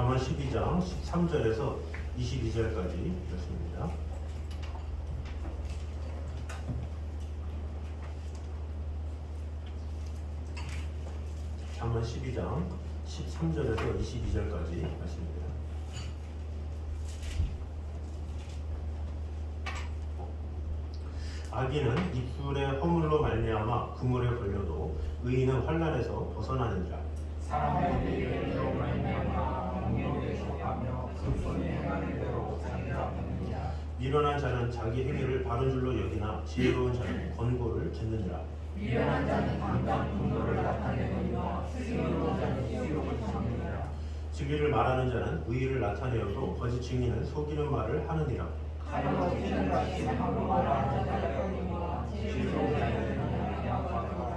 잠언 12장 13절에서 22절까지 읽습니다. 잠언 12장 13절에서 22절까지 말씀입니다. 악인은 입술의 허물로 말미암아 그물에 걸려도 의인은 환난에서 벗어나느니라. 사람의 일로 말미암아 공력에 속하며 그 손이 행하는 대로 자기가 받느니라. 미련한 자는 자기 행위를 바른 줄로 여기나 지혜로운 자는 권고를 듣느니라. 미련한 자는 당장 분노를 나타내느니라. 슬기로운 자는 기록을 참느니라. 진리를 말하는 자는 의의를 나타내어도 거짓 증인은 속이는 말을 하느니라. 칼로 찌는 자식 함부로 말하는 자가 지혜로운 자는 양파가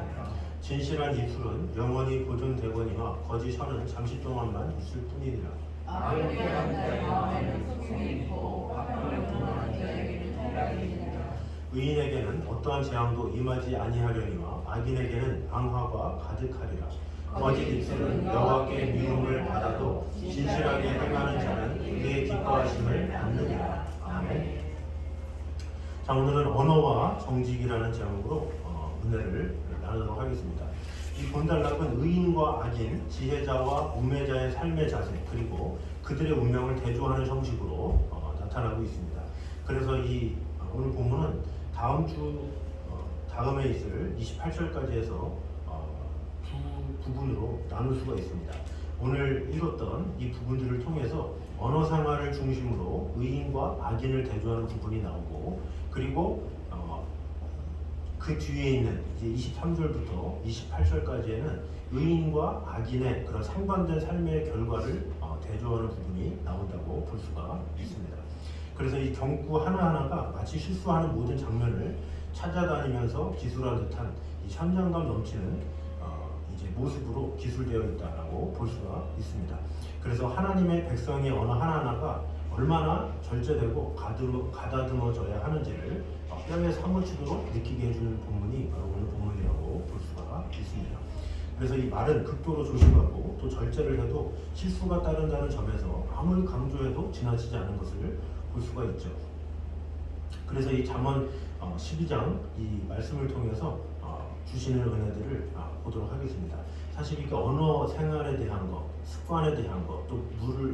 진실한 입술은 영원히 보존되거니와 거짓 혀는 잠시 동안만 있을 뿐이니라. 악을 피하는 자의 마음에는 속임이 있고 악을 분노하는 자에게는 해악이 있느니라. 의인에게는 어떠한 재앙도 임하지 아니하려니와 악인에게는 ang화가 가득하리라. 거짓 입술은 여호와께 미움을 받아도 진실하게 행하는 자는 그의 기뻐하심을 받느니라. 아멘. 자, 오늘은 언어와 정직이라는 제목으로 은혜를 나누도록 하겠습니다. 이 본단락은 의인과 악인, 지혜자와 우매자의 삶의 자세, 그리고 그들의 운명을 대조하는 형식으로 나타나고 있습니다. 그래서 이 오늘 본문은 다음 주 다음에 있을 28절까지 해서 두 부분으로 나눌 수가 있습니다. 오늘 읽었던 이 부분들을 통해서 언어 생활을 중심으로 의인과 악인을 대조하는 부분이 나오고, 그리고 그 뒤에 있는 이제 23절부터 28절까지에는 의인과 악인의 그런 상반된 삶의 결과를 대조하는 부분이 나온다고 볼 수가 있습니다. 그래서 이 경구 하나하나가 마치 실수하는 모든 장면을 찾아다니면서 기술한 듯한 이 현장감 넘치는 이제 모습으로 기술되어 있다라고 볼 수가 있습니다. 그래서 하나님의 백성의 언어 하나하나가 얼마나 절제되고 가다듬어져야 하는지를 뼈에 사무치도록 느끼게 해주는 본문이 바로 오늘 본문이라고 볼 수가 있습니다. 그래서 이 말은 극도로 조심하고 또 절제를 해도 실수가 따른다는 점에서 아무리 강조해도 지나치지 않은 것을 볼 수가 있죠. 그래서 이 잠언 12장 이 말씀을 통해서 주시는 은혜들을 보도록 하겠습니다. 사실 이게 언어 생활에 대한 것, 습관에 대한 것, 또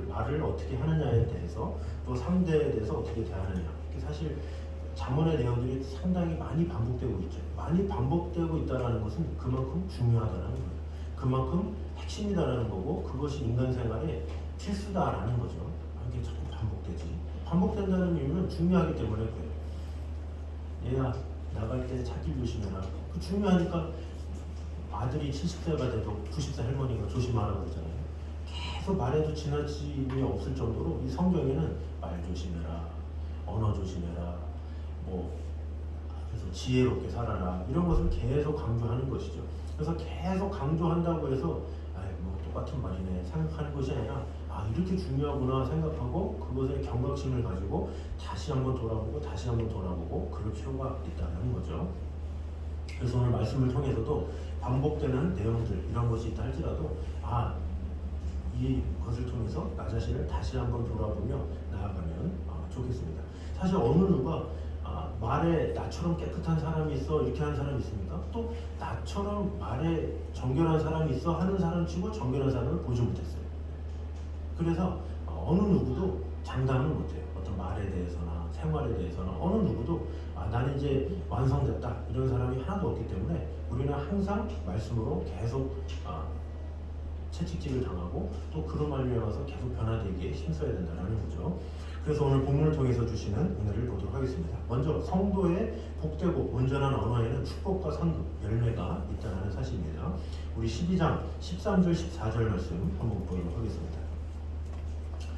말을 어떻게 하느냐에 대해서, 또 상대에 대해서 어떻게 대하느냐, 이게 사실 잠언의 내용들이 상당히 많이 반복되고 있죠. 많이 반복되고 있다는 것은 그만큼 중요하다는 거예요. 그만큼 핵심이다라는 거고, 그것이 인간 생활의 필수다라는 거죠. 이게 자꾸 반복되지. 반복된다는 이유는 중요하기 때문에 그래요. 얘가 나갈 때 차길 조심해라. 그 중요하니까 아들이 70세가 돼도 90세 할머니가 조심하라고 그러잖아요. 계속 말해도 지나침이 없을 정도로 이 성경에는 말 조심해라, 언어 조심해라, 그래서 지혜롭게 살아라, 이런 것을 계속 강조하는 것이죠. 그래서 계속 강조한다고 해서 똑같은 말이네 생각하는 것이 아니라 이렇게 중요하구나 생각하고 그것에 경각심을 가지고 다시 한번 돌아보고 다시 한번 돌아보고 그럴 필요가 있다는 거죠. 그래서 오늘 말씀을 통해서도 반복되는 내용들 이런 것이 있다 할지라도 이것을 통해서 나 자신을 다시 한번 돌아보며 나아가면 좋겠습니다. 사실 어느 누가 말에 나처럼 깨끗한 사람이 있어 이렇게 하는 사람이 있습니까? 또 나처럼 말에 정결한 사람이 있어 하는 사람 치고 정결한 사람을 보지 못했어요. 그래서 어느 누구도 장담을 못해요. 어떤 말에 대해서나 생활에 대해서나 어느 누구도 나는 이제 완성됐다 이런 사람이 하나도 없기 때문에 우리는 항상 말씀으로 계속 채찍질을 당하고 또 그로 말미암아서 계속 변화되기에 힘써야 된다는 거죠. 그래서 오늘 본문을 통해서 주시는 은혜를 보도록 하겠습니다. 먼저 성도의 복되고 온전한 언어에는 축복과 상급, 열매가 있다는 사실입니다. 우리 12장 13절 14절 말씀 한번 보도록 하겠습니다.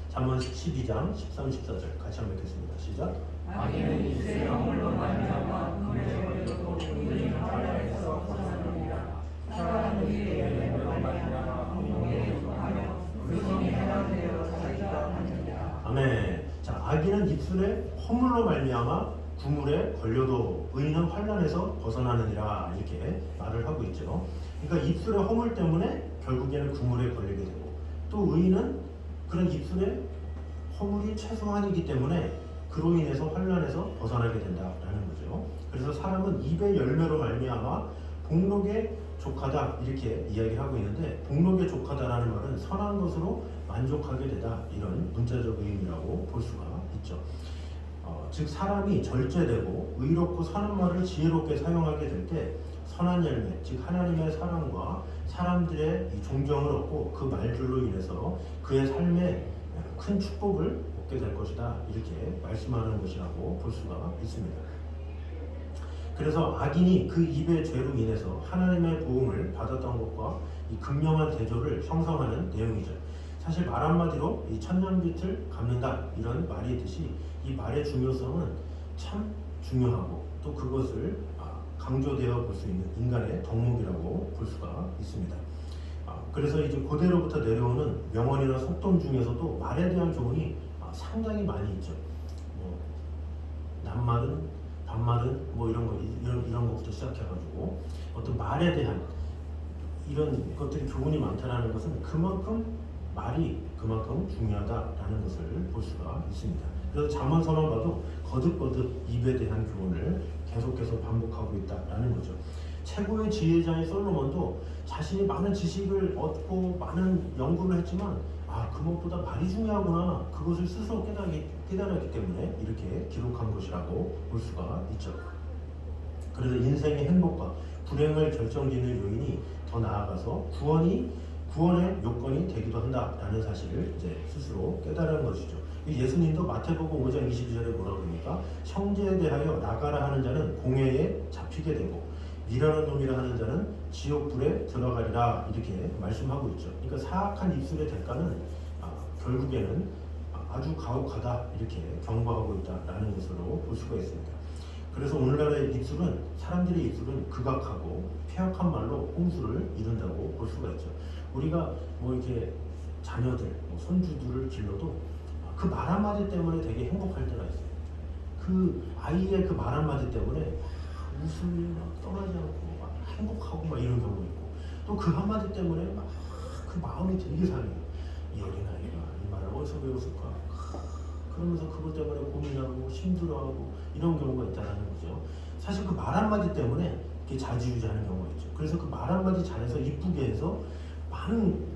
잠언 12장 13, 14절 같이 한번 읽겠습니다. 시작. 악인은 입술의 허물로 말미암아 그물에 걸려도 의인은 환난에서 벗어나느니라. 사랑하는 이의 열매로 말미암아 공동에 속하며 그 손이 행하는 대로 자기가 받느니라. 아멘. 자, 악인은 입술에 허물로 말미암아 구물에 걸려도 의인은 환난에서 벗어나느니라 이렇게 말을 하고 있죠. 그러니까 입술의 허물 때문에 결국에는 구물에 걸리게 되고 또 의인은 그런 입술에 허물이 최소한이기 때문에 그로 인해서 환난에서 벗어나게 된다라는 거죠. 그래서 사람은 입의 열매로 말미암아 복록의 족하다 이렇게 이야기를 하고 있는데, 복록의 족하다라는 말은 선한 것으로 만족하게 되다, 이런 문자적 의미라고 볼 수가 있죠. 즉 사람이 절제되고 의롭고 선한 말을 지혜롭게 사용하게 될 때 선한 열매, 즉 하나님의 사랑과 사람들의 이 존경을 얻고 그 말들로 인해서 그의 삶에 큰 축복을 얻게 될 것이다, 이렇게 말씀하는 것이라고 볼 수가 있습니다. 그래서 악인이 그 입의 죄로 인해서 하나님의 보응을 받았던 것과 이 극명한 대조를 형성하는 내용이죠. 사실 말 한마디로 이 천년빛을 갚는다, 이런 말이 있듯이 이 말의 중요성은 참 중요하고 또 그것을 강조되어 볼 수 있는 인간의 덕목이라고 볼 수가 있습니다. 그래서 이제 고대로부터 내려오는 명언이나 속담 중에서도 말에 대한 교훈이 상당히 많이 있죠. 낱말은 반말은 이런 것부터 시작해가지고 어떤 말에 대한 이런 것들이 교훈이 많다라는 것은 그만큼 말이 그만큼 중요하다라는 것을 볼 수가 있습니다. 그래서 잠언서만 봐도 거듭거듭 입에 대한 교훈을 계속해서 반복하고 있다라는 거죠. 최고의 지혜자인 솔로몬도 자신이 많은 지식을 얻고 많은 연구를 했지만 그것보다 말이 중요하구나, 그것을 스스로 깨달았기 때문에 이렇게 기록한 것이라고 볼 수가 있죠. 그래서 인생의 행복과 불행을 결정짓는 요인이 더 나아가서 구원의 요건이 되기도 한다라는 사실을 이제 스스로 깨달은 것이죠. 예수님도 마태복음 5장 22절에 뭐라고 그럽니까? 형제에 대하여 나가라 하는 자는 공회에 잡히게 되고 미라는 놈이라 하는 자는 지옥불에 들어가리라, 이렇게 말씀하고 있죠. 그러니까 사악한 입술의 대가는 결국에는 아주 가혹하다, 이렇게 경고하고 있다라는 것으로 볼 수가 있습니다. 그래서 오늘날의 입술은, 사람들의 입술은 극악하고 폐악한 말로 홍수를 이룬다고 볼 수가 있죠. 우리가 이렇게 자녀들, 손주들을 길러도 그 말 한마디 때문에 되게 행복할 때가 있어요. 그 아이의 그 말 한마디 때문에 웃음이 떠나지 않고 행복하고 이런 경우가 있고, 또 그 한마디 때문에 그 마음이 되게 상해요. 이 어린아이가 이 말을 어디서 배웠을까? 그러면서 그것 때문에 고민하고 힘들어하고 이런 경우가 있다는 거죠. 사실 그 말 한마디 때문에 이렇게 자지우지하는 경우가 있죠. 그래서 그 말 한마디 잘해서 이쁘게 해서 많은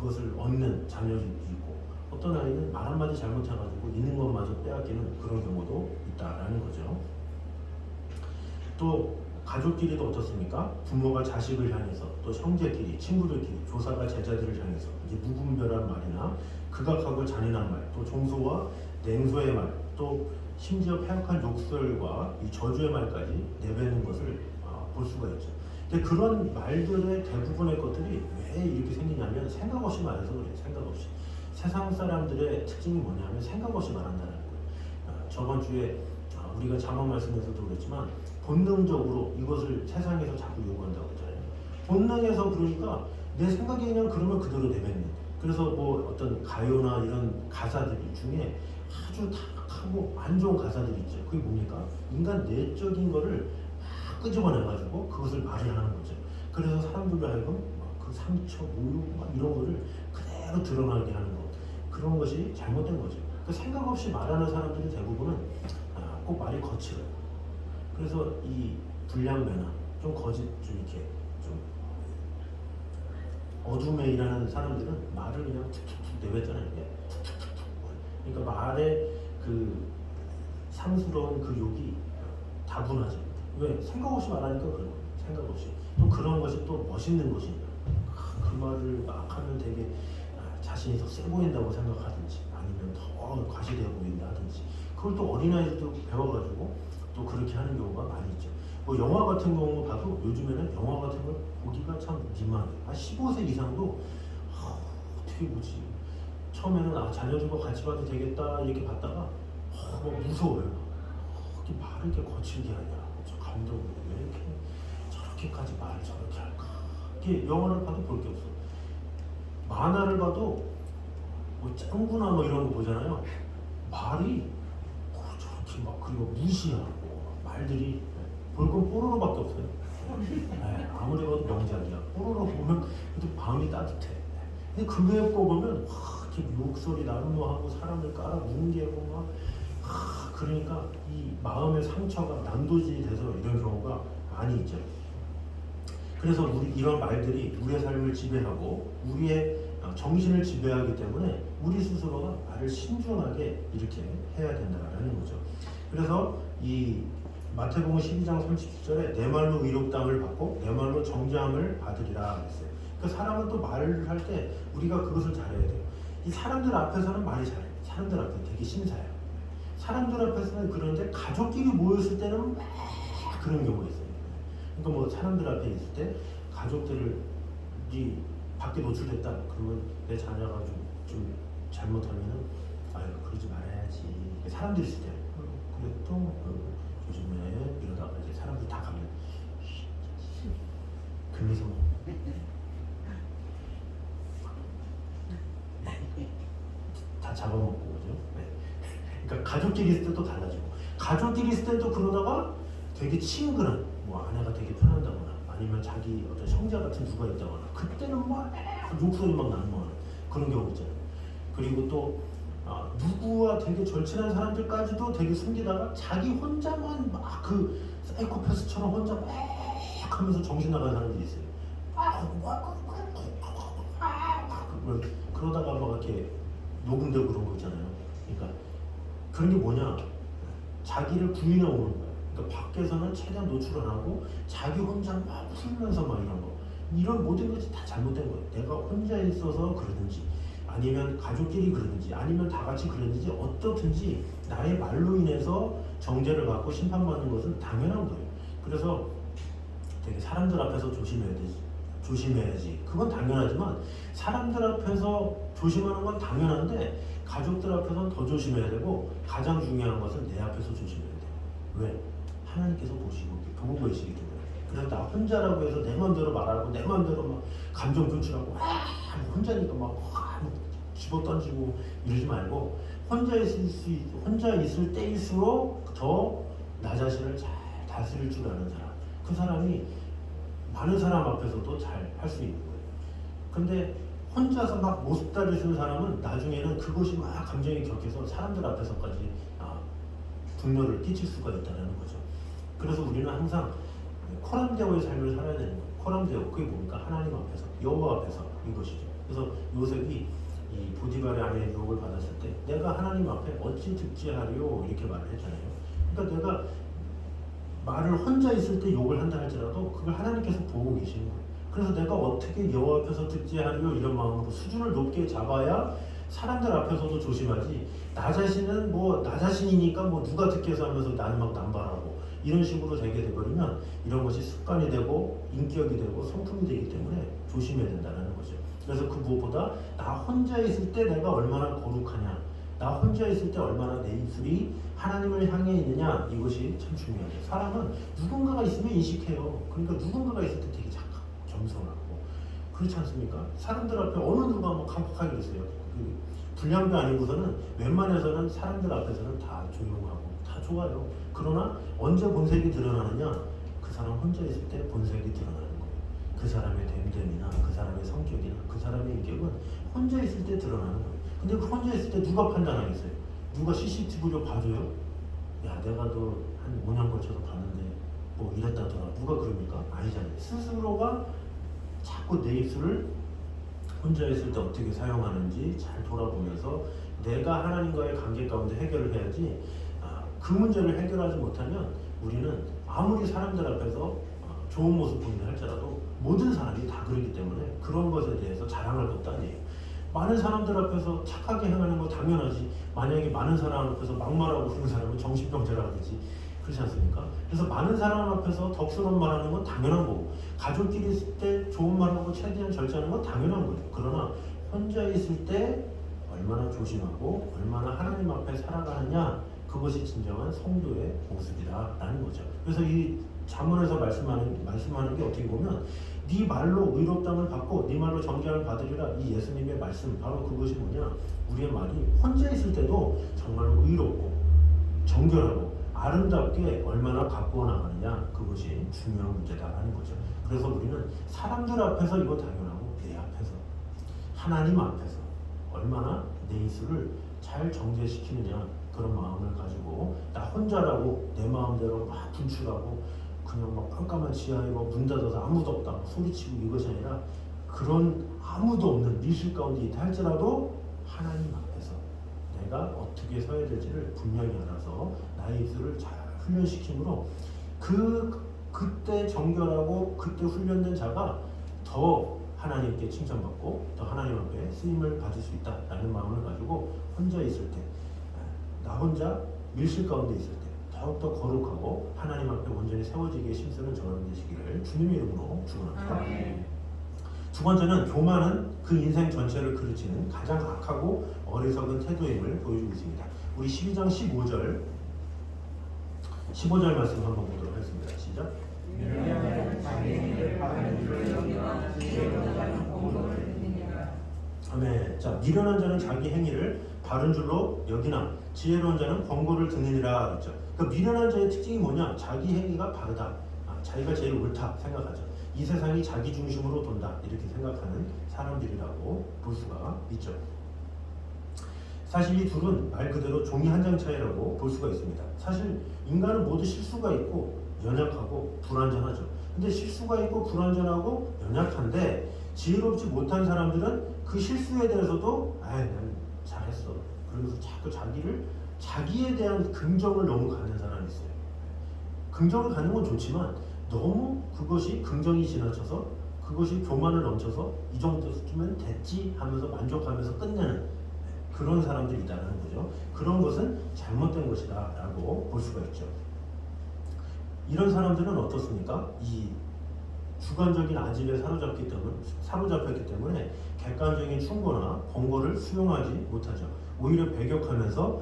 것을 얻는 자녀도 있고, 어떤 아이는 말 한마디 잘못해가지고 있는 것마저 빼앗기는 그런 경우도 있다라는 거죠. 또 가족끼리도 어떻습니까? 부모가 자식을 향해서, 또 형제끼리, 친구들끼리, 조사가 제자들을 향해서 이제 무분별한 말이나 극악하고 잔인한 말, 또 종소와 냉소의 말, 또 심지어 폐악한 욕설과 이 저주의 말까지 내뱉는 것을 볼 수가 있죠. 근데 그런 말들의 대부분의 것들이 왜 이렇게 생기냐면 생각 없이 말해서 그래요. 생각 없이. 세상 사람들의 특징이 뭐냐면 생각 없이 말한다는 거예요. 저번 주에 우리가 잠언 말씀에서도 그랬지만 본능적으로 이것을 세상에서 자꾸 요구한다고 했잖아요. 본능에서 그러니까 내 생각이 그냥 그러면 그대로 내뱉는. 그래서 어떤 가요나 이런 가사들 중에 아주 탁하고 안 좋은 가사들이 있죠. 그게 뭡니까? 인간 내적인 거를 막 끄집어내가지고 그것을 말을 하는 거죠. 그래서 사람들로 하여금 그 상처, 모욕 이런 거를 그대로 드러나게 하는 것. 그런 것이 잘못된 거죠. 그 생각 없이 말하는 사람들이 대부분은 꼭 말이 거칠어요. 그래서 이 불량배나 좀 거짓, 좀 이렇게 좀 어둠에 일하는 사람들은 말을 그냥 툭툭툭 내뱉잖아요. 툭툭툭툭. 그러니까 말의 그 상스러운 그 욕이 다분하죠. 왜? 생각 없이 말하니까 그런 거예요. 생각 없이. 또 그런 것이 또 멋있는 것입니다. 그 말을 막 하면 되게 자신이 더 세 보인다고 생각하든지, 아니면 더 과시되어 보인다든지, 그걸 또 어린아이들도 배워가지고 또 그렇게 하는 경우가 많이 있죠. 영화 같은 경우 봐도 요즘에는 영화 같은 걸 보기가 참 민망해요. 15세 이상도 어떻게 보지? 처음에는 자녀들과 같이 봐도 되겠다 이렇게 봤다가 무서워요. 이렇게 말을 이렇게 거칠게 하냐, 저 감독은 왜 이렇게 저렇게까지 말을 저렇게 할까? 이렇게 영화를 봐도 볼 게 없어. 만화를 봐도 짱구나 이런 거 보잖아요. 말이 저렇게 그리고 무시하고 말들이 볼 건 뽀로로밖에 없어요. 아무리 봐도 명작이야. 뽀로로 보면 그래도 마음이 따뜻해. 근데 그 외에 거 보면 이렇게 욕설이 난무하고 사람을 깔아 뭉개고 막 그러니까 이 마음의 상처가 난도질이 돼서 이런 경우가 많이 있죠. 그래서 우리 이런 말들이 우리의 삶을 지배하고 우리의 정신을 지배하기 때문에 우리 스스로가 말을 신중하게 이렇게 해야 된다는 거죠. 그래서 이 마태복음 12장 37절에 내 말로 위롭다함을 받고 내 말로 정죄함을 받으리라 그랬어요. 그러니까 사람은 또 말을 할 때 우리가 그것을 잘해야 돼요. 이 사람들 앞에서는 말이 잘해요. 사람들 앞에 되게 신사해요. 사람들 앞에서는 그런데 가족끼리 모였을 때는 막 그런 경우가 있어요. 그러니까 뭐 사람들 앞에 있을 때 가족들이 밖에 노출됐다 그러면 내 자녀가 좀 잘못하면은 아유 그러지 말아야지. 사람들이 있을 때 그래 또 조심해 이러다가 이제 사람들 다 가면 금리서 다 잡아먹고 그죠? 네. 그러니까 가족끼리 있을 때도 달라지고 가족끼리 있을 때도 그러다가 되게 친근한 뭐 아내가 되게 편한다거나 아니면 자기 어떤 형제 같은 누가 있다거나 그때는 막 욕설이 막 나는 그런 경우 있잖아요. 그리고 또 누구와 되게 절친한 사람들까지도 되게 숨기다가 자기 혼자만 막 그 사이코패스처럼 혼자 막 하면서 정신 나간 사람들이 있어요. 그러다가 막 이렇게 녹음되고 그런 거 있잖아요. 그러니까 그런 게 뭐냐? 자기를 부인해 오는 거예요. 그러니까 밖에서는 최대한 노출 안 하고 자기 혼자 막 풀면서 막 이런 거. 이런 모든 것이 다 잘못된 거예요. 내가 혼자 있어서 그러든지 아니면 가족끼리 그러든지 아니면 다 같이 그러든지 어떻든지 나의 말로 인해서 정죄를 받고 심판받는 것은 당연한 거예요. 그래서 되게 사람들 앞에서 조심해야지. 그건 당연하지만 사람들 앞에서 조심하는 건 당연한데 가족들 앞에서는 더 조심해야 되고 가장 중요한 것은 내 앞에서 조심해야 돼요. 왜? 하나님께서 보고 계시기 때문에. 그래서 나 혼자라고 해서 내 마음대로 말하고 내 마음대로 막 감정 표출하고 혼자니까 막 집어 던지고 이러지 말고 혼자 있을 때일수록 더 나 자신을 잘 다스릴 줄 아는 사람. 그 사람이 많은 사람 앞에서도 잘 할 수 있는 거예요. 근데 혼자서 막 모습다리 쓰는 사람은 나중에는 그것이 막 감정이 격해서 사람들 앞에서까지 분노를 끼칠 수가 있다는 거죠. 그래서 우리는 항상 코람데오의 삶을 살아야 되는 거예요. 코람데오, 그게 뭡니까? 하나님 앞에서, 여호와 앞에서 이것이죠. 그래서 요셉이 이 보디발의 아내의 유혹을 받았을 때 내가 하나님 앞에 어찌 득지하리요 이렇게 말을 했잖아요. 그러니까 내가 말을 혼자 있을 때 욕을 한다 할지라도 그걸 하나님께서 보고 계시는 거예요. 그래서 내가 어떻게 여호와 앞에서 득지하리요 이런 마음으로 수준을 높게 잡아야 사람들 앞에서도 조심하지. 나 자신은 뭐 나 자신이니까 뭐 누가 듣겠어 하면서 나는 막 남발하고 이런 식으로 되게 돼버리면 이런 것이 습관이 되고 인격이 되고 성품이 되기 때문에 조심해야 된다는 거죠. 그래서 그 무엇보다 나 혼자 있을 때 내가 얼마나 거룩하냐, 나 혼자 있을 때 얼마나 내 입술이 하나님을 향해 있느냐, 이것이 참 중요해요. 사람은 누군가가 있으면 인식해요. 그러니까 누군가가 있을 때 되게 착하고 겸손하고 그렇지 않습니까? 사람들 앞에 어느 누가 뭐 깜빡하게 있어요. 불량배 아니고서는 웬만해서는 사람들 앞에서는 다 조용하고 다 좋아요. 그러나 언제 본색이 드러나느냐? 그 사람 혼자 있을 때 본색이 드러나는 거예요. 그 사람의 됨됨이나 그 사람의 성격이나 그 사람의 인격은 혼자 있을 때 드러나는 거예요. 근데 그 혼자 있을 때 누가 판단하겠어요? 누가 CCTV로 봐줘요? 야, 내가 너 한 5년 걸쳐서 봤는데 뭐 이랬다더라. 누가 그럽니까? 아니잖아요. 스스로가 자꾸 내 입술을 혼자 있을 때 어떻게 사용하는지 잘 돌아보면서 내가 하나님과의 관계 가운데 해결을 해야지. 그 문제를 해결하지 못하면 우리는 아무리 사람들 앞에서 좋은 모습 보인다 할지라도 모든 사람이 다 그러기 때문에 그런 것에 대해서 자랑할 것도 아니에요. 많은 사람들 앞에서 착하게 행하는 거 당연하지. 만약에 많은 사람 앞에서 막말하고 그런 사람은 정신병자라고 그러지. 그렇지 않습니까? 그래서 많은 사람 앞에서 덕스러운 말하는 건 당연한 거고 가족끼리 있을 때 좋은 말하고 최대한 절제하는 건 당연한 거예요. 그러나 혼자 있을 때 얼마나 조심하고 얼마나 하나님 앞에 살아가느냐, 그것이 진정한 성도의 모습이다라는 거죠. 그래서 이 잠언에서 말씀하는 게 어떻게 보면 네 말로 의롭다함을 받고 네 말로 정죄함을 받으리라, 이 예수님의 말씀, 바로 그것이 뭐냐, 우리의 말이 혼자 있을 때도 정말로 의롭고 정결하고 아름답게 얼마나 가꾸어 나가느냐, 그것이 중요한 문제다라는 거죠. 그래서 우리는 사람들 앞에서 이거 당연하고 내 앞에서 하나님 앞에서 얼마나 내 입술을 잘 정제시키느냐, 그런 마음을 가지고 나 혼자라고 내 마음대로 막 분출하고 그냥 막 깜깜한 지하에 문 닫아서 아무도 없다 막 소리치고 이것이 아니라, 그런 아무도 없는 미실 가운데 있다 할지라도 하나님 앞에서 내가 어떻게 서야 될지를 분명히 알아서 나의 입술을 잘 훈련시킴으로 그때 정결하고 그때 훈련된 자가 더 하나님께 칭찬받고 더 하나님 앞에 쓰임을 받을 수 있다라는 마음을 가지고 혼자 있을 때, 나 혼자 밀실 가운데 있을 때 더욱더 거룩하고 하나님 앞에 온전히 세워지기에 힘쓰는 저는 되시기를 주님의 이름으로 축원합니다. 두 번째는 교만은 그 인생 전체를 그르치는 가장 악하고 어리석은 태도임을 보여주고 있습니다. 우리 12장 15절 말씀 한번 보도록 하겠습니다. 시작. 아멘. 자, 미련한 자는 자기 행위를 바른 줄로 여기나 지혜로운 자는 권고를 듣느니라 그랬죠. 그러니까 미련한 자의 특징이 뭐냐? 자기 행위가 바르다, 자기가 제일 옳다 생각하죠. 이 세상이 자기 중심으로 돈다 이렇게 생각하는 사람들이라고 볼 수가 있죠. 사실 이 둘은 말 그대로 종이 한 장 차이라고 볼 수가 있습니다. 사실 인간은 모두 실수가 있고 연약하고 불완전하죠. 근데 실수가 있고 불완전하고 연약한데 지혜롭지 못한 사람들은 그 실수에 대해서도 난 잘했어 그러면서 자꾸 자기에 대한 긍정을 너무 갖는 사람이 있어요. 긍정을 갖는 건 좋지만 너무 그것이 긍정이 지나쳐서 그것이 교만을 넘쳐서 이 정도쯤은 됐지 하면서 만족하면서 끝내는 그런 사람들이 있다는 거죠. 그런 것은 잘못된 것이다 라고 볼 수가 있죠. 이런 사람들은 어떻습니까? 이 주관적인 아집에 사로잡혔기 때문에 객관적인 충고나 권고를 수용하지 못하죠. 오히려 배격하면서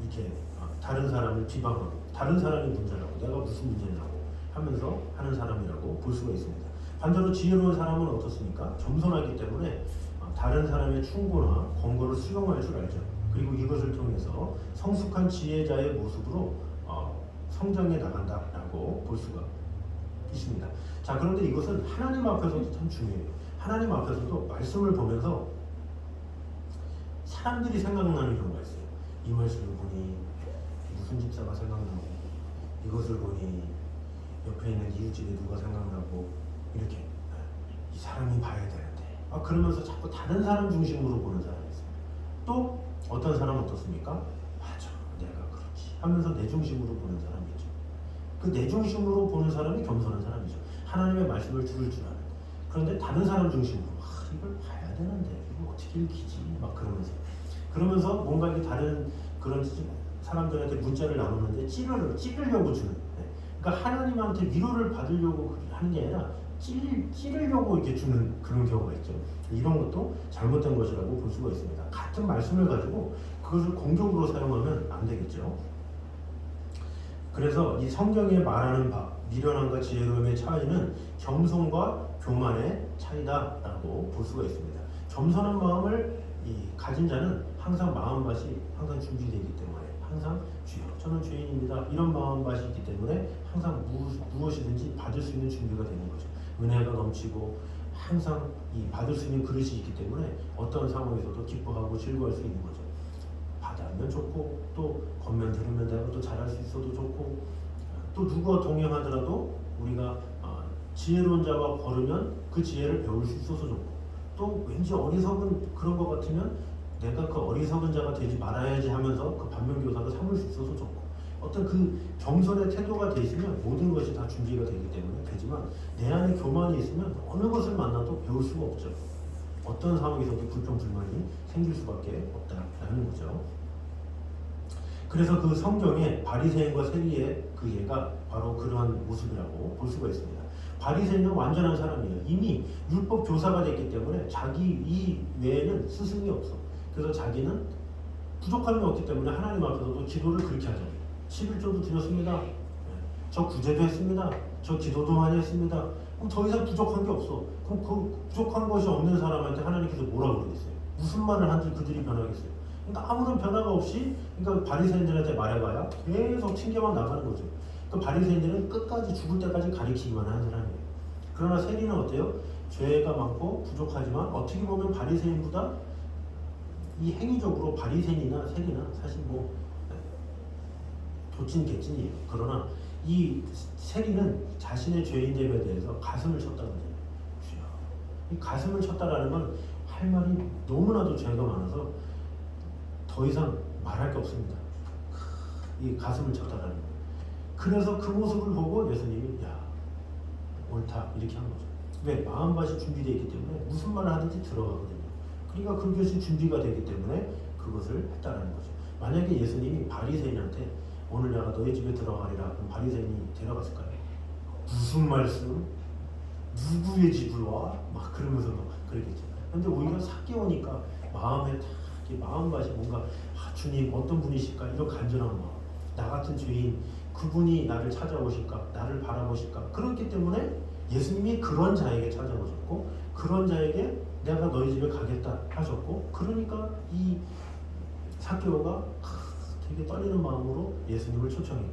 이렇게 다른 사람을 비방하고 다른 사람이 문제라고 내가 무슨 문제냐고 하면서 하는 사람이라고 볼 수가 있습니다. 반대로 지혜로운 사람은 어떻습니까? 겸손하기 때문에 다른 사람의 충고나 권고를 수용할 줄 알죠. 그리고 이것을 통해서 성숙한 지혜자의 모습으로 성장해 나간다라고 볼 수가 있습니다. 자, 그런데 이것은 하나님 앞에서도 참 중요해요. 하나님 앞에서도 말씀을 보면서 사람들이 생각나는 경우가 있어요. 이 말씀을 보니 무슨 집사가 생각나고, 이것을 보니 옆에 있는 이웃집에 누가 생각나고, 이렇게 이 사람이 봐야 되는데 그러면서 자꾸 다른 사람 중심으로 보는 사람이 있어요. 또 어떤 사람은 어떻습니까? 맞아, 내가 그렇지 하면서 내 중심으로 보는 사람이 있죠. 그 내 중심으로 보는 사람이 겸손한 사람이죠. 하나님의 말씀을 들을 줄 아는. 그런데 다른 사람 중심으로 이걸 봐야 되는데 이거 어떻게 읽히지? 막 그러면서 뭔가 이렇게 다른 그런 사람들한테 문자를 나누는데 찌르려고 주는. 그러니까 하나님한테 위로를 받으려고 하는 게 아니라 찌르려고 이렇게 주는 그런 경우가 있죠. 이런 것도 잘못된 것이라고 볼 수가 있습니다. 같은 말씀을 가지고 그것을 공격으로 사용하면 안 되겠죠. 그래서 이 성경에 말하는 바 미련함과 지혜로움의 차이는 겸손과 교만의 차이다라고 볼 수가 있습니다. 겸손한 마음을 가진 자는 항상 마음밭이 항상 준비되기 때문에 항상 주여 저는 죄인입니다 이런 마음밭이 있기 때문에 항상 무엇이든지 받을 수 있는 준비가 되는 거죠. 은혜가 넘치고 항상 받을 수 있는 그릇이 있기 때문에 어떤 상황에서도 기뻐하고 즐거워할 수 있는 거죠. 받으면 좋고 또 겉면 들으면 내가 또 잘할 수 있어도 좋고 또 누가 동행하더라도 우리가 지혜로운 자와 걸으면 그 지혜를 배울 수 있어서 좋고 또 왠지 어리석은 그런 것 같으면 내가 그 어리석은 자가 되지 말아야지 하면서 그 반면교사로 삼을 수 있어서 좋고 어떤 그 겸손의 태도가 돼 있으면 모든 것이 다 준비가 되기 때문에 되지만 내 안에 교만이 있으면 어느 것을 만나도 배울 수가 없죠. 어떤 상황에서도 불평불만이 생길 수밖에 없다라는 거죠. 그래서 그 성경에 바리새인과 세리의 그 예가 바로 그러한 모습이라고 볼 수가 있습니다. 바리새인은 완전한 사람이에요. 이미 율법 교사가 됐기 때문에 자기 이 외에는 스승이 없어. 그래서 자기는 부족함이 없기 때문에 하나님 앞에서도 기도를 그렇게 하죠. 11조도 드렸습니다. 저 구제도 했습니다. 저 기도도 많이 했습니다. 그럼 더 이상 부족한 게 없어. 그럼 그 부족한 것이 없는 사람한테 하나님께서 뭐라고 그러겠어요? 무슨 말을 한들 그들이 변하겠어요? 그러니까 아무런 변화가 없이 그러니까 바리새인들한테 말해봐야 계속 튕겨만 나가는 거죠. 그 바리새인들은 끝까지 죽을 때까지 가리키기만 하는 사람이에요. 그러나 세리는 어때요? 죄가 많고 부족하지만 어떻게 보면 바리새인보다 이 행위적으로 바리새인이나 세리나 사실 뭐 도찐 개찐이에요. 그러나 이 세리는 자신의 죄인됨에 대해서 가슴을 쳤다는 거예요. 이 가슴을 쳤다라는 건 할 말이 너무나도 죄가 많아서 더 이상 말할 게 없습니다. 이 가슴을 쳤다라는 거예요. 그래서 그 모습을 보고 예수님이 야 옳다 이렇게 한 거죠. 왜? 마음밭이 준비되어 있기 때문에 무슨 말을 하든지 들어가거든요. 그러니까 그것이 준비가 되기 때문에 그것을 했다라는 거죠. 만약에 예수님이 바리새인한테 오늘 내가 너희 집에 들어가리라 그럼 바리새인이 데려갔을까요? 무슨 말씀? 누구의 집을 와? 막 그러면서 막 그러겠죠. 근데 오히려 삭개오니까 마음에 딱 마음밭이 뭔가 주님 어떤 분이실까 이런 간절한 마음, 나 같은 죄인 그분이 나를 찾아오실까, 나를 바라보실까. 그렇기 때문에 예수님이 그런 자에게 찾아오셨고 그런 자에게 내가 너희 집에 가겠다 하셨고, 그러니까 이 삭개오가 되게 떨리는 마음으로 예수님을 초청했고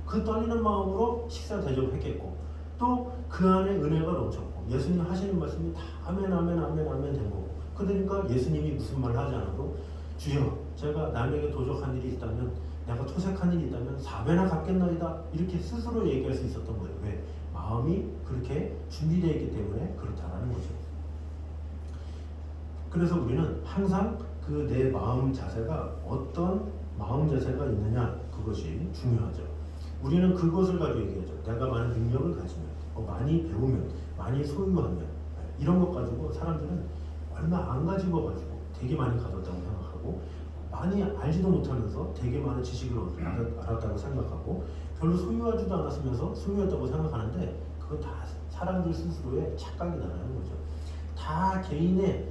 그 떨리는 마음으로 식사 대접을 했겠고 또 그 안에 은혜가 넘쳤고 예수님 하시는 말씀이 다 아멘 아멘 아멘 아멘 된 거고, 그러니까 예수님이 무슨 말 하지 않아도 주여 제가 남에게 도적한 일이 있다면 내가 토색한 일이 있다면 4배나 갚겠나이다 이렇게 스스로 얘기할 수 있었던 거예요. 왜? 마음이 그렇게 준비되어 있기 때문에 그렇다라는 거죠. 그래서 우리는 항상 그 내 마음 자세가 어떤 마음 자세가 있느냐 그것이 중요하죠. 우리는 그것을 가지고 얘기하죠. 내가 많은 능력을 가지면 많이 배우면 많이 소유하면 이런 것 가지고 사람들은 얼마 안 가지고 가지고 되게 많이 가졌다고 생각하고 많이 알지도 못하면서 되게 많은 지식을 알았다고 생각하고 별로 소유하지도 않았으면서 소유했다고 생각하는데 그건 다 사람들 스스로의 착각이라는 거죠. 다 개인의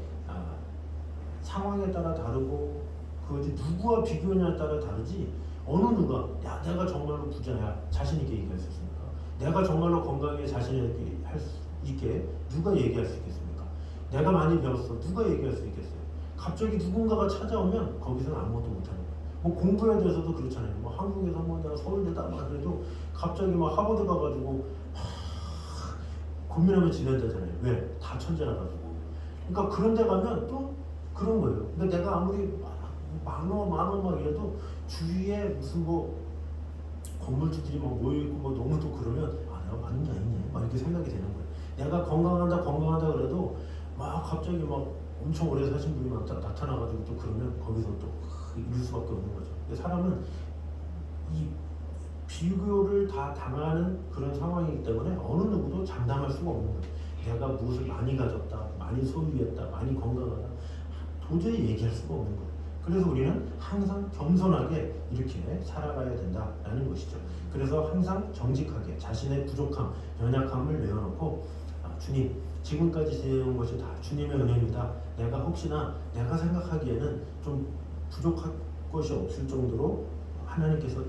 상황에 따라 다르고 그것이 누구와 비교냐에 따라 다르지 어느 누가 야 내가 정말로 부자야 자신 있게 얘기할 수 있습니까? 내가 정말로 건강에 자신 있게 할 수 있게 누가 얘기할 수 있겠습니까? 내가 많이 배웠어 누가 얘기할 수 있겠어요? 갑자기 누군가가 찾아오면 거기서는 아무것도 못하는 거예요. 뭐 공부에 대해서도 그렇잖아요. 뭐 한국에서 뭐 내가 서울대다 막 그래도 갑자기 막 하버드 가가지고 고민하면 지낸다잖아요. 왜? 다 천재라 가지고. 그러니까 그런 데 가면 또 그런 거예요. 근데 내가 아무리 만원 막 이래도 주위에 무슨 뭐 건물주들이 막 모여있고 뭐 너무 또 그러면 내가 많은 게 아니네 막 이렇게 생각이 되는 거예요. 내가 건강하다 그래도 막 갑자기 막 엄청 오래 사신 분이 막 나타나가지고 또 그러면 거기서 또 이룰 수밖에 없는 거죠. 사람은 이 비교를 다 당하는 그런 상황이기 때문에 어느 누구도 장담할 수가 없는 거예요. 내가 무엇을 많이 가졌다, 많이 소유했다, 많이 건강하다 도저히 얘기할 수가 없는 거예요. 그래서 우리는 항상 겸손하게 이렇게 살아가야 된다라는 것이죠. 그래서 항상 정직하게 자신의 부족함, 연약함을 내어놓고 주님 지금까지 지내온 것이 다 주님의 은혜입니다. 내가 혹시나 내가 생각하기에는 좀 부족한 것이 없을 정도로 하나님께서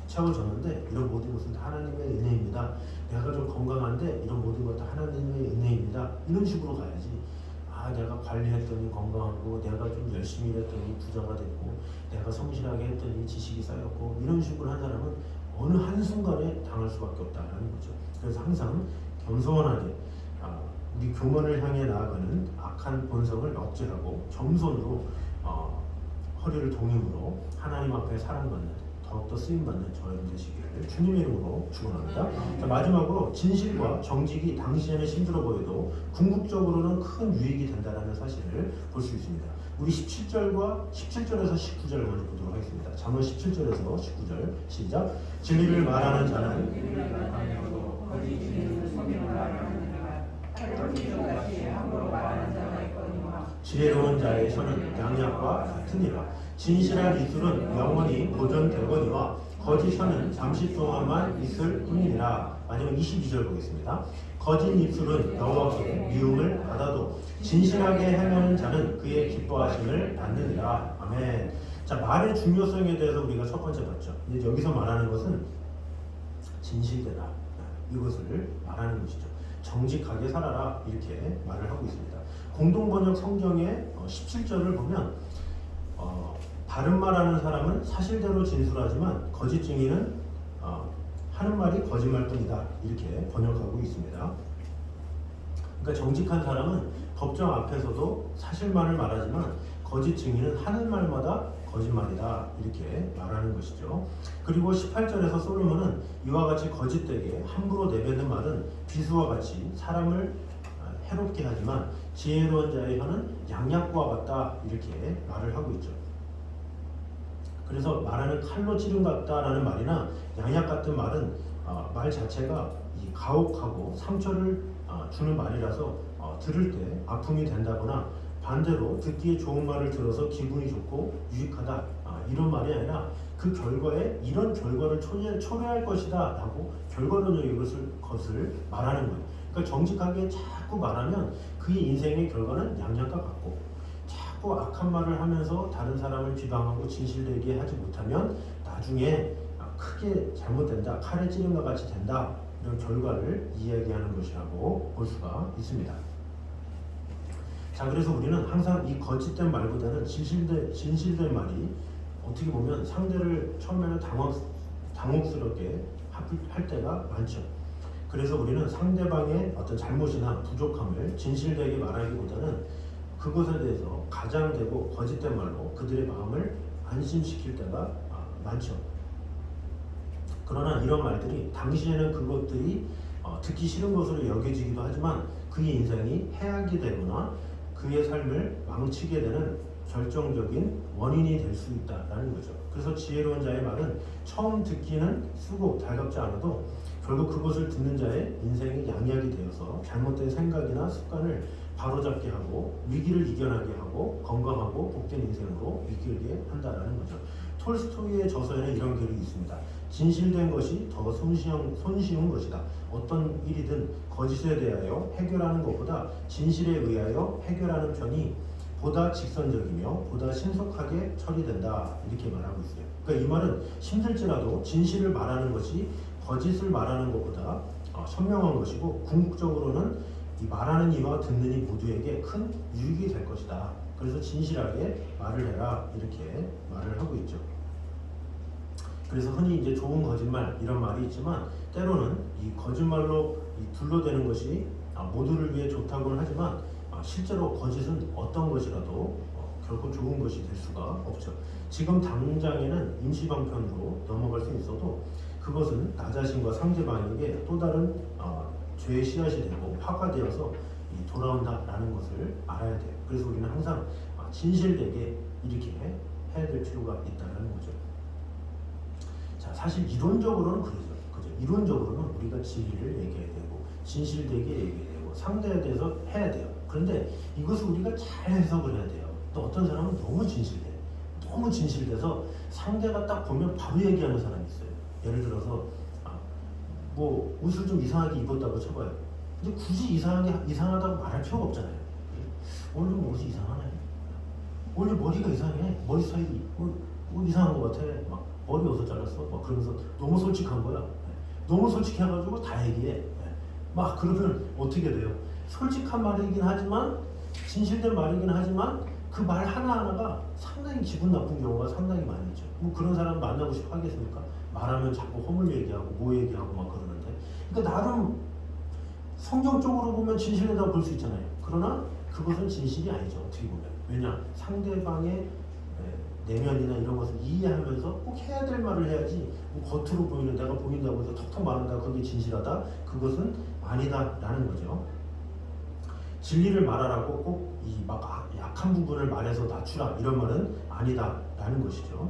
채워줬는데 이런 모든 것은 다 하나님의 은혜입니다. 내가 좀 건강한데 이런 모든 것 다 하나님의 은혜입니다. 이런 식으로 가야지. 내가 관리했더니 건강하고 내가 좀 열심히 일했더니 부자가 됐고 내가 성실하게 했더니 지식이 쌓였고 이런 식으로 한 사람은 어느 한순간에 당할 수밖에 없다는 거죠. 그래서 항상 겸손하게 우리 교만을 향해 나아가는 악한 본성을 억제하고 겸손으로 허리를 동임으로 하나님 앞에 사랑받는 더욱더 쓰임받는 저희들 되시기를 주님의 이름으로 축원합니다. 자, 마지막으로 진실과 정직이 당시에는 힘들어 보여도 궁극적으로는 큰 유익이 된다는 사실을 볼 수 있습니다. 우리 17절에서 19절 먼저 보도록 하겠습니다. 잠언 17절에서 19절 시작. 진리를 말하는 자는 지혜로운 자의 혀는 양약과 같으니라. 진실한 입술은 영원히 보존되거니와 거짓 혀는 잠시 동안만 있을 뿐이니라. 마지막 22절 보겠습니다. 거짓 입술은 여호와께 미움을 받아도 진실하게 행하는 자는 그의 기뻐하심을 받느니라. 아멘. 자, 말의 중요성에 대해서 우리가 첫 번째 봤죠. 이제 여기서 말하는 것은 진실되라 이것을 말하는 것이죠. 정직하게 살아라 이렇게 말을 하고 있습니다. 공동번역 성경의 17절을 보면 바른 말하는 사람은 사실대로 진술하지만 거짓 증인은 하는 말이 거짓말뿐이다 이렇게 번역하고 있습니다. 그러니까 정직한 사람은 법정 앞에서도 사실만을 말하지만 거짓 증인은 하는 말마다 거짓말이다 이렇게 말하는 것이죠. 그리고 18절에서 솔로몬은 이와 같이 거짓되게 함부로 내뱉는 말은 비수와 같이 사람을 해롭게 하지만 지혜로운 자의 혀는 양약과 같다 이렇게 말을 하고 있죠. 그래서 말하는 칼로 찌른 같다라는 말이나 양약 같은 말은 말 자체가 이 가혹하고 상처를 주는 말이라서 들을 때 아픔이 된다거나 반대로 듣기에 좋은 말을 들어서 기분이 좋고 유익하다 이런 말이 아니라 그 결과에 이런 결과를 초래할 것이다 라고 결과론적인 것을 말하는 거예요. 그러니까 정직하게 자꾸 말하면 그의 인생의 결과는 양약과 같고 자꾸 악한 말을 하면서 다른 사람을 비방하고 진실되게 하지 못하면 나중에 크게 잘못된다, 칼에 찌른과 같이 된다 이런 결과를 이야기하는 것이라고 볼 수가 있습니다. 자, 그래서 우리는 항상 이 거짓된 말보다는 진실된 말이 어떻게 보면 상대를 처음에는 당혹스럽게 할 때가 많죠. 그래서 우리는 상대방의 어떤 잘못이나 부족함을 진실되게 말하기보다는 그것에 대해서 가장되고 거짓된 말로 그들의 마음을 안심시킬 때가 많죠. 그러나 이런 말들이 당시에는 그것들이 듣기 싫은 것으로 여겨지기도 하지만 그의 인생이 해악이 되거나 그의 삶을 망치게 되는 결정적인 원인이 될 수 있다는 거죠. 그래서 지혜로운 자의 말은 처음 듣기는 쓰고 달갑지 않아도 결국 그것을 듣는 자의 인생이 양약이 되어서 잘못된 생각이나 습관을 바로잡게 하고 위기를 이겨나게 하고 건강하고 복된 인생으로 이끌게 한다는 거죠. 톨스토이의 저서에는 이런 글이 있습니다. 진실된 것이 더 손쉬운 것이다. 어떤 일이든 거짓에 대하여 해결하는 것보다 진실에 의하여 해결하는 편이 보다 직선적이며 보다 신속하게 처리된다 이렇게 말하고 있어요. 그러니까 이 말은 힘들지라도 진실을 말하는 것이 거짓을 말하는 것보다 현명한 것이고 궁극적으로는 이 말하는 이와 듣는 이 모두에게 큰 유익이 될 것이다. 그래서 진실하게 말을 해라 이렇게 말을 하고 있죠. 그래서 흔히 이제 좋은 거짓말 이런 말이 있지만 때로는 이 거짓말로 둘러대는 것이 모두를 위해 좋다고는 하지만 실제로 거짓은 어떤 것이라도 결코 좋은 것이 될 수가 없죠. 지금 당장에는 임시방편으로 넘어갈 수 있어도 그것은 나 자신과 상대방에게 또 다른 죄의 씨앗이 되고 화가 되어서 돌아온다라는 것을 알아야 돼요. 그래서 우리는 항상 진실되게 이렇게 해야 될 필요가 있다는 거죠. 자, 사실 이론적으로는 그러죠. 그죠? 이론적으로는 우리가 진리를 얘기해야 되고 진실되게 얘기해야 되고 상대에 대해서 해야 돼요. 그런데 이것을 우리가 잘 해석을 해야 돼요. 또 어떤 사람은 너무 진실돼서 상대가 딱 보면 바로 얘기하는 사람이 있어요. 예를 들어서 뭐 옷을 좀 이상하게 입었다고 쳐봐요. 근데 굳이 이상하다고 말할 필요가 없잖아요. 오늘 좀 옷이 이상하네. 오늘 머리가 이상해. 머리 스타일이 옷 이상한 것 같아. 막 머리 어디서 잘랐어? 막 그러면서 너무 솔직한 거야. 너무 솔직해가지고 다 얘기해. 막 그러면 어떻게 돼요? 솔직한 말이긴 하지만 진실된 말이긴 하지만 그 말 하나하나가 상당히 기분 나쁜 경우가 상당히 많이 있죠. 뭐 그런 사람 만나고 싶어 하겠습니까? 말하면 자꾸 허물 얘기하고 뭐 얘기하고 막 그러는데, 그러니까 나름 성경적으로 보면 진실이라고 볼 수 있잖아요. 그러나 그것은 진실이 아니죠. 어떻게 보면. 왜냐? 상대방의 내면이나 이런 것을 이해하면서 꼭 해야 될 말을 해야지, 뭐 겉으로 보이는 내가 보인다고 해서 턱턱 말한다 그게 진실하다? 그것은 아니다라는 거죠. 진리를 말하라고 꼭 이 막 약한 부분을 말해서 낮추라 이런 말은 아니다라는 것이죠.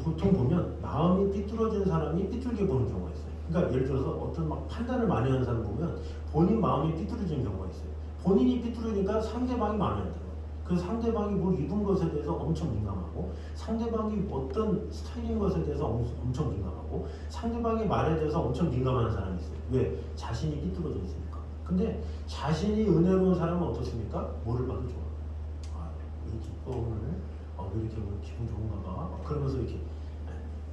보통 보면 마음이 삐뚤어진 사람이 삐뚤게 보는 경우가 있어요. 그러니까 예를 들어서 어떤 막 판단을 많이 하는 사람 보면 본인 마음이 삐뚤어진 경우가 있어요. 본인이 삐뚤으니까 상대방이 마음에 안 들어요. 그 상대방이 뭘 입은 것에 대해서 엄청 민감하고 상대방이 어떤 스타일인 것에 대해서 엄청 민감하고 상대방의 말에 대해서 엄청 민감한 사람이 있어요. 왜? 자신이 삐뚤어져 있으니까. 근데 자신이 은혜로운 사람은 어떻습니까? 뭐를 봐도 좋아. 왜 기뻐 오늘? 왜 이렇게 오늘 기분 좋은가 봐. 그러면서 이렇게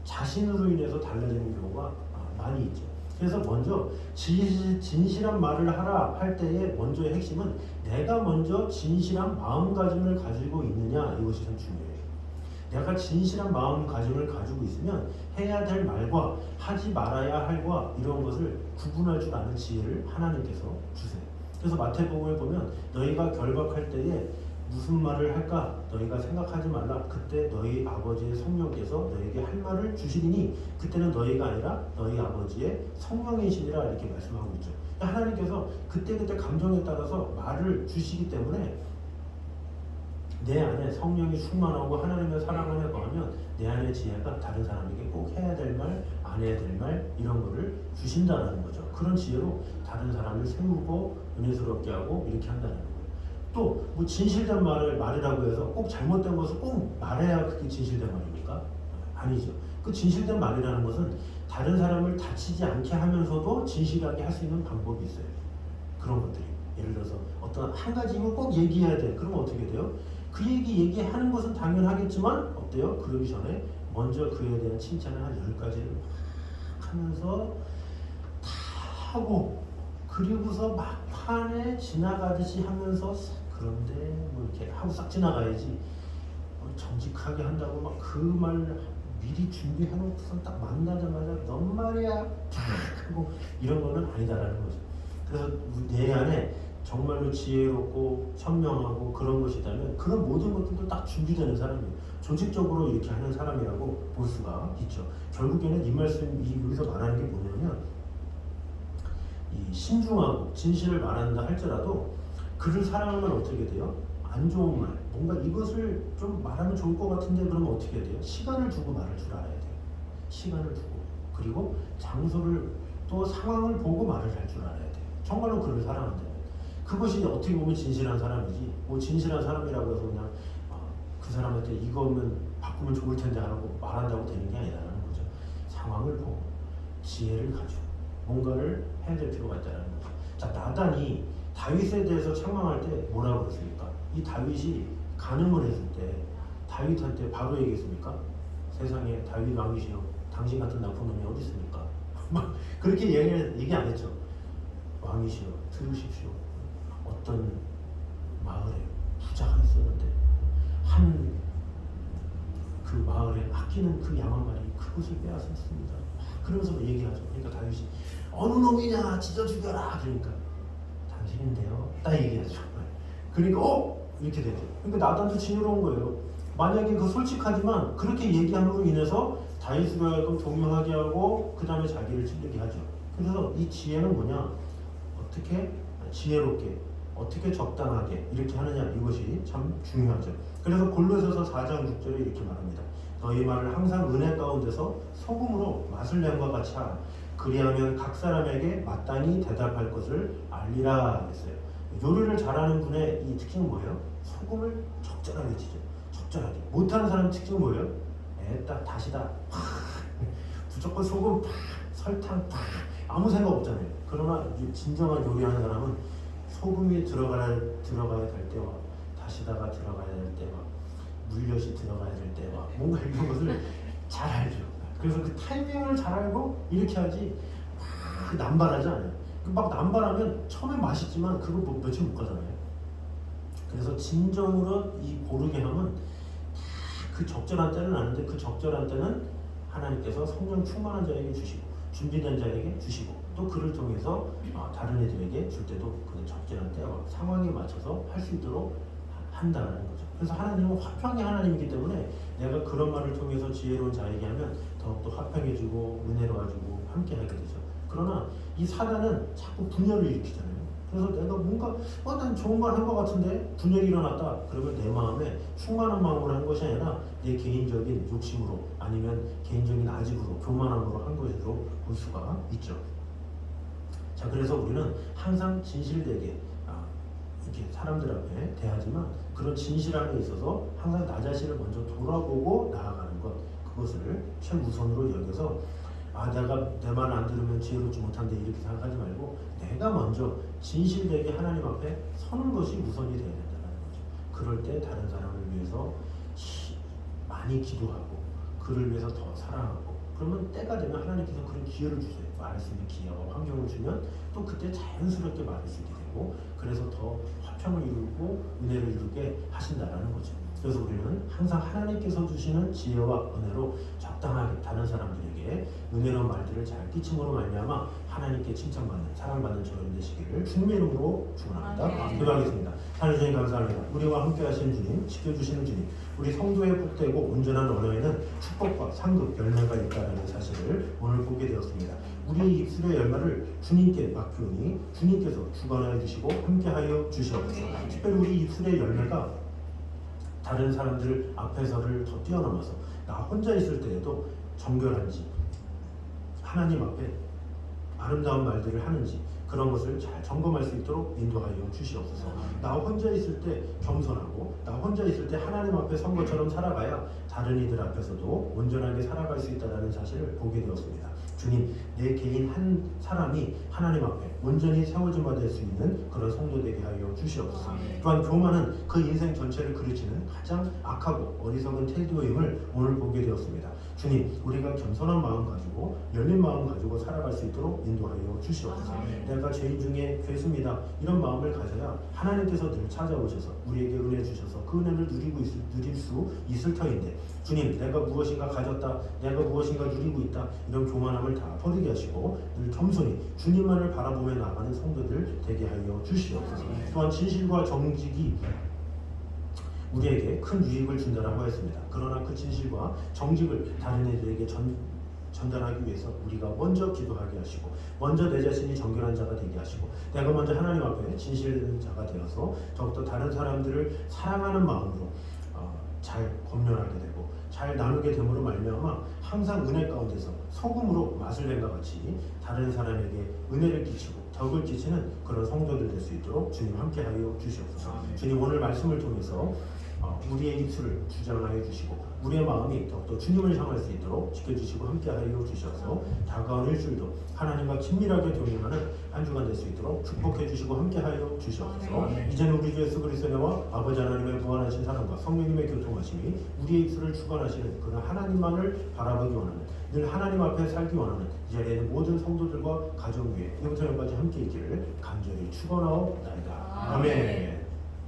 자신으로 인해서 달라지는 경우가 많이 있죠. 그래서 먼저 진실한 말을 하라 할 때의 먼저의 핵심은 내가 먼저 진실한 마음가짐을 가지고 있느냐, 이것이 참 중요해요. 내가 진실한 마음가짐을 가지고 있으면 해야 될 말과 하지 말아야 할과 이런 것을 구분할 줄 아는 지혜를 하나님께서 주세요. 그래서 마태복음에 보면 너희가 결박할 때에 무슨 말을 할까 너희가 생각하지 말라. 그때 너희 아버지의 성령께서 너희에게 할 말을 주시리니 그때는 너희가 아니라 너희 아버지의 성령이시니라 이렇게 말씀하고 있죠. 하나님께서 그때그때 감정에 따라서 말을 주시기 때문에 내 안에 성령이 충만하고 하나님의 사랑 안에 거하면 내 안에 지혜가 다른 사람에게 꼭 해야 될 말, 안 해야 될 말 이런 거를 주신다는 거죠. 그런 지혜로 다른 사람을 세우고 은혜스럽게 하고 이렇게 한다는 거예요. 또 뭐 진실된 말을 말이라고 해서 꼭 잘못된 것을 꼭 말해야 그게 진실된 말입니까? 아니죠. 그 진실된 말이라는 것은 다른 사람을 다치지 않게 하면서도 진실하게 할 수 있는 방법이 있어요. 그런 것들이. 예를 들어서 어떤 한 가지를 꼭 얘기해야 돼. 그러면 어떻게 돼요? 그 얘기하는 것은 당연하겠지만 어때요? 그러기 전에 먼저 그에 대한 칭찬을 한 10가지를 막 하면서 다 하고 그리고서 막판에 지나가듯이 하면서 그런데 뭐 이렇게 하고 싹 지나가야지 정직하게 한다고 막 그 말 미리 준비해놓고선 딱 만나자마자 넌 말이야 하고 이런 거는 아니다라는 거죠. 그래서 내 안에 정말로 지혜롭고 현명하고 그런 것이 있다면 그런 모든 것들도 딱 준비되는 사람이에요. 조직적으로 이렇게 하는 사람이라고 볼 수가 있죠. 결국에는 이 말씀이 여기서 말하는 게 뭐냐면 이 신중하고 진실을 말한다 할지라도 그를 사랑하면 어떻게 돼요? 안 좋은 말, 뭔가 이것을 좀 말하면 좋을 것 같은데 그러면 어떻게 해야 돼요? 시간을 두고 말할 줄 알아야 돼요. 시간을 두고 그리고 장소를 또 상황을 보고 말을 할 줄 알아야 돼요. 정말로 그를 사랑한다면 그것이 어떻게 보면 진실한 사람이지 뭐 진실한 사람이라고 해서 그냥 그 사람한테 이거면 바꾸면 좋을 텐데 하고 말한다고 되는 게 아니라는 거죠. 상황을 보고 지혜를 가지고 뭔가를 해야 될 필요가 있다는 거죠. 자, 나단이 다윗에 대해서 책망할 때 뭐라고 그랬습니까? 이 다윗이 간음을 했을 때 다윗한테 바로 얘기했습니까? 세상에 다윗 왕이시여 당신 같은 나쁜 놈이 어디 있습니까? 막 그렇게 얘기 안 했죠. 왕이시여 들으십시오. 어떤 마을에 부자가 있었는데 한 그 마을에 아끼는 그 양 한 마리 그것을 빼앗았습니다. 그러면서 뭐 얘기하죠. 그러니까 다윗이 어느 놈이냐 찢어 죽여라. 그러니까 당신인데요. 딱 얘기하죠. 그러니까 이렇게 되죠. 그러니까 나단도 지혜로운 거예요. 만약에 그 솔직하지만 그렇게 얘기함으로 인해서 다윗을 동요하게 하고 그 다음에 자기를 찔리게 하죠. 그래서 이 지혜는 뭐냐? 어떻게 지혜롭게 어떻게 적당하게 이렇게 하느냐 이것이 참 중요하죠. 그래서 골로새서 4장 6절에 이렇게 말합니다. 너희 말을 항상 은혜 가운데서 소금으로 맛을 낸과 같이 하라. 그리하면 각 사람에게 마땅히 대답할 것을 알리라 했어요. 요리를 잘하는 분의 이 특징은 뭐예요? 소금을 적절하게 치죠. 적절하게. 못하는 사람 특징은 뭐예요? 딱 다시다. 무조건 소금 설탕 아무 생각 없잖아요. 그러나 진정한 요리하는 사람은 소금이 들어가야 될 때와 다시다가 들어가야 될 때와 물엿이 들어가야 될 때와 뭔가 이런 것을 잘 알죠. 그래서 그 타이밍을 잘 알고 이렇게 하지 막 남발하지 않아요. 막 남발하면 처음엔 맛있지만 그거 뭐 며칠 못 가잖아요. 그래서 진정으로 이 고르게 하면 그 적절한 때는 아는데 그 적절한 때는 하나님께서 성령 충만한 자에게 주시고 준비된 자에게 주시고 또 그를 통해서 다른 애들에게 줄 때도 그 적절한 때와 상황에 맞춰서 할 수 있도록 한다는 거죠. 그래서 하나님은 화평의 하나님이기 때문에 내가 그런 말을 통해서 지혜로운 자에게 하면 더욱더 화평해지고 은혜로워지고 함께하게 되죠. 그러나 이 사단은 자꾸 분열을 일으키잖아요. 그래서 내가 뭔가 난 좋은 말 한 것 같은데 분열이 일어났다. 그러면 내 마음에 충만한 마음으로 한 것이 아니라 내 개인적인 욕심으로 아니면 개인적인 아집으로 교만함으로 한 것으로 볼 수가 있죠. 자, 그래서 우리는 항상 진실되게 이렇게 사람들 앞에 대하지만 그런 진실함에 있어서 항상 나 자신을 먼저 돌아보고 나아가는 것 그것을 최우선으로 여겨서 내가 내 말 안 들으면 지혜롭지 못한데 이렇게 생각하지 말고 내가 먼저 진실되게 하나님 앞에 서는 것이 우선이 되어야 된다는 거죠. 그럴 때 다른 사람을 위해서 많이 기도하고 그를 위해서 더 사랑하고 그러면 때가 되면 하나님께서 그런 기회를 주세요. 말할 수 있는 기회와 환경을 주면 또 그때 자연스럽게 말할 수 있게 되고 그래서 더 화평을 이루고 은혜를 이루게 하신다라는 거죠. 그래서 우리는 항상 하나님께서 주시는 지혜와 은혜로 적당하게 다른 사람들에게 은혜로운 말들을 잘 끼침으로 말미암아 하나님께 칭찬받는 사랑받는 저희 되시기를 주님의 이름으로 축원합니다. 기도하겠습니다. 하나님 주님 감사합니다. 우리와 함께 하신 주님, 지켜주시는 주님, 우리 성도의 복되고 온전한 언어에는 축복과 상급 열매가 있다는 사실을 오늘 보게 되었습니다. 우리의 입술의 열매를 주님께 맡기오니 주님께서 주관하여 주시고 함께하여 주시옵소서. 특별히 우리 입술의 열매가 다른 사람들 앞에서를 더 뛰어넘어서 나 혼자 있을 때에도 정결한지 하나님 앞에 아름다운 말들을 하는지 그런 것을 잘 점검할 수 있도록 인도하여 주시옵소서. 나 혼자 있을 때 겸손하고 나 혼자 있을 때 하나님 앞에 선 것처럼 살아가야 다른 이들 앞에서도 온전하게 살아갈 수 있다는 사실을 보게 되었습니다. 주님, 내 개인 한 사람이 하나님 앞에 온전히 세워진 바 될 수 있는 그런 성도 되게 하여 주시옵소서. 또한 교만은 그 인생 전체를 그르치는 가장 악하고 어리석은 태도임을 오늘 보게 되었습니다. 주님, 우리가 겸손한 마음 가지고 열린 마음 가지고 살아갈 수 있도록 인도하여 주시옵소서. 내가 죄인 중에 괴수입니다. 이런 마음을 가져야 하나님께서 늘 찾아오셔서 우리에게 은혜 주셔서 그 은혜를 누릴 수 있을 터인데, 주님, 내가 무엇인가 가졌다, 내가 무엇인가 누리고 있다, 이런 교만함을 다 버리게 하시고 늘 겸손히 주님만을 바라보며 나가는 성도들 되게 하여 주시옵소서. 또한 진실과 정직이 우리에게 큰 유익을 준다라고 했습니다. 그러나 그 진실과 정직을 다른 이들에게 전달하기 위해서 우리가 먼저 기도하게 하시고 먼저 내 자신이 정결한 자가 되게 하시고 내가 먼저 하나님 앞에 진실된 자가 되어서 더욱더 다른 사람들을 사랑하는 마음으로 잘 권면하게 되고 잘 나누게 됨으로 말미암아 항상 은혜 가운데서 소금으로 맛을 낸 것 같이 다른 사람에게 은혜를 끼치고 덕을 끼치는 그런 성도들 될 수 있도록 주님 함께하여 주시옵소서. 주님, 오늘 말씀을 통해서 우리의 입술을 주장하여 주시고 우리의 마음이 더욱더 주님을 향할 수 있도록 지켜주시고 함께하여 주셔서 다가온 일주일도 하나님과 친밀하게 동행하는 한 주간 될 수 있도록 축복해 주시고 함께하여 주시옵소서. 이제는 우리 주 예수 그리스도의 은혜와 아버지 하나님의 무한하신 사랑과 성령님의 교통하심이 우리의 입술을 주관하시는 그런 하나님만을 바라보기 원하는, 늘 하나님 앞에 살기 원하는 이 자리에 있는 모든 성도들과 가정 위에 영원까지 함께 있기를 간절히 축원하옵나이다. 아멘.